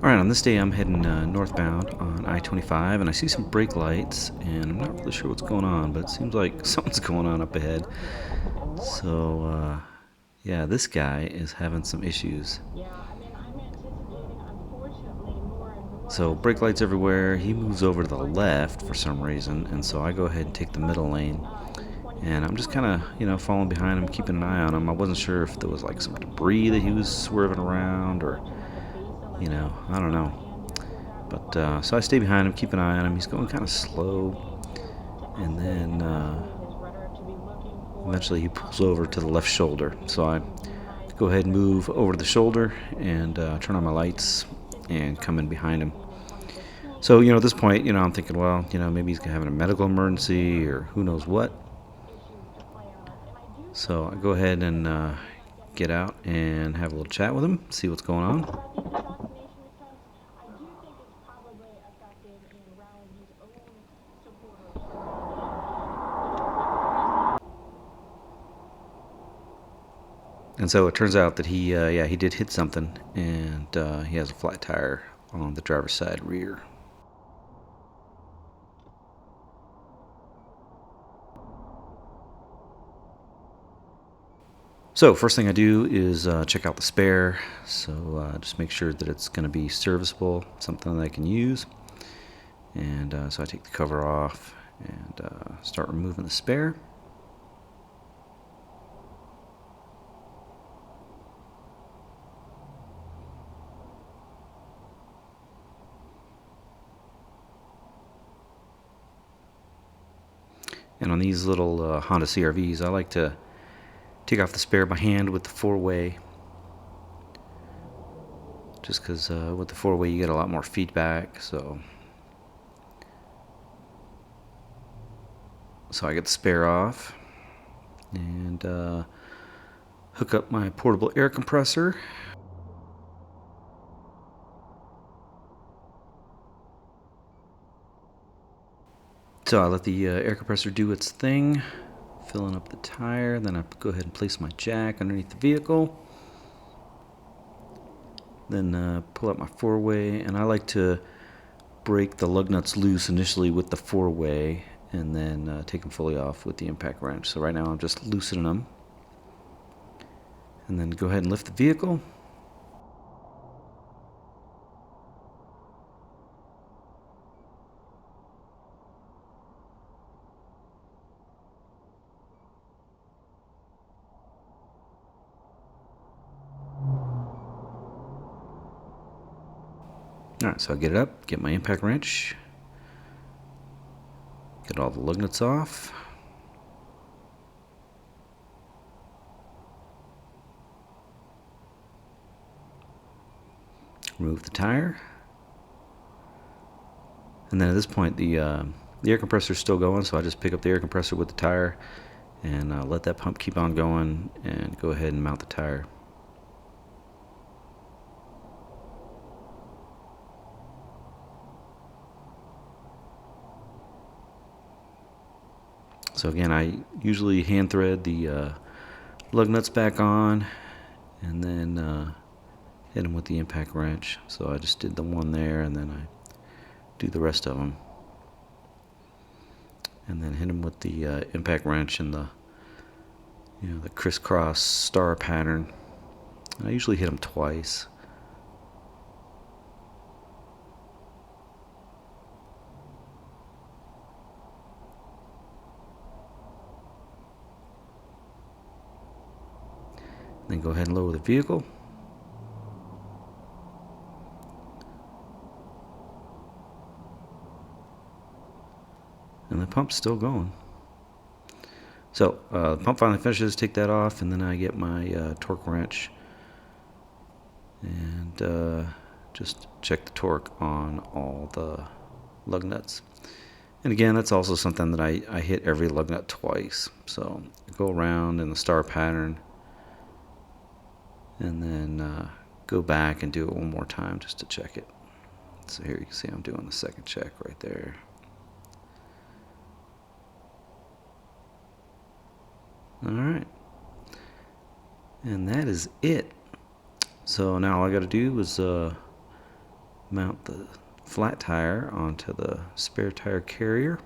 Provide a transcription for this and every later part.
Alright, on this day I'm heading northbound on I-25, and I see some brake lights, and I'm not really sure what's going on, but it seems like something's going on up ahead. So, yeah, this guy is having some issues. So, brake lights everywhere. He moves over to the left for some reason, and so I go ahead and take the middle lane. And I'm just kind of, following behind him, keeping an eye on him. I wasn't sure if there was like some debris that he was swerving around, or, I don't know. But so I stay behind him, keep an eye on him. He's going kind of slow, and then eventually he pulls over to the left shoulder. So I go ahead and move over to the shoulder and turn on my lights and come in behind him. So, at this point, I'm thinking, well, maybe he's having a medical emergency or who knows what. So I go ahead and get out and have a little chat with him, see what's going on. And so it turns out that he did hit something, and he has a flat tire on the driver's side rear. So first thing I do is check out the spare, so just make sure that it's going to be serviceable, something that I can use. And so I take the cover off and start removing the spare. And on these little Honda CRVs, I like to take off the spare by hand with the four-way, just because with the four-way you get a lot more feedback. So I get the spare off and hook up my portable air compressor. So I let the air compressor do its thing, filling up the tire. Then I go ahead and place my jack underneath the vehicle. Then pull out my four-way, and I like to break the lug nuts loose initially with the four-way and then take them fully off with the impact wrench. So right now I'm just loosening them. And then go ahead and lift the vehicle. Alright, so I get it up, get my impact wrench, get all the lug nuts off. Remove the tire. And then at this point the air compressor is still going, so I just pick up the air compressor with the tire and let that pump keep on going and go ahead and mount the tire. So again, I usually hand thread the lug nuts back on and then hit them with the impact wrench. So I just did the one there, and then I do the rest of them. And then hit them with the impact wrench and the crisscross star pattern. I usually hit them twice. Then go ahead and lower the vehicle. And the pump's still going. So the pump finally finishes, take that off, and then I get my torque wrench and just check the torque on all the lug nuts. And again, that's also something that I hit every lug nut twice. So I go around in the star pattern and then go back and do it one more time just to check it. So here you can see I'm doing the second check right there. Alright, and that is it. So now all I got to do is mount the flat tire onto the spare tire carrier.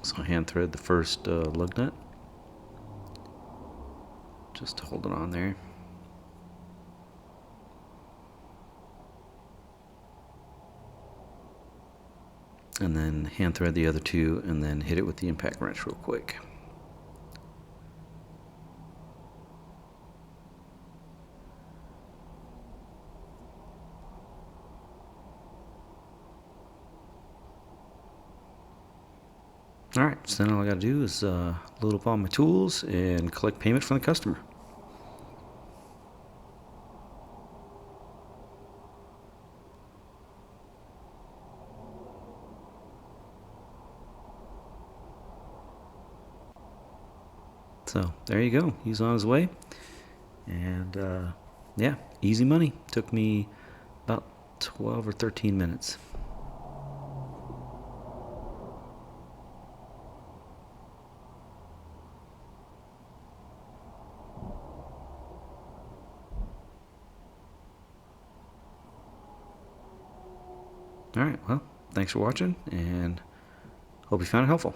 So I hand thread the first lug nut, just to hold it on there. And then hand thread the other two, and then hit it with the impact wrench real quick. Alright, so then all I gotta do is load up all my tools and collect payment from the customer. So there you go, he's on his way. And yeah, easy money. Took me about 12 or 13 minutes. Alright, well, thanks for watching, and hope you found it helpful.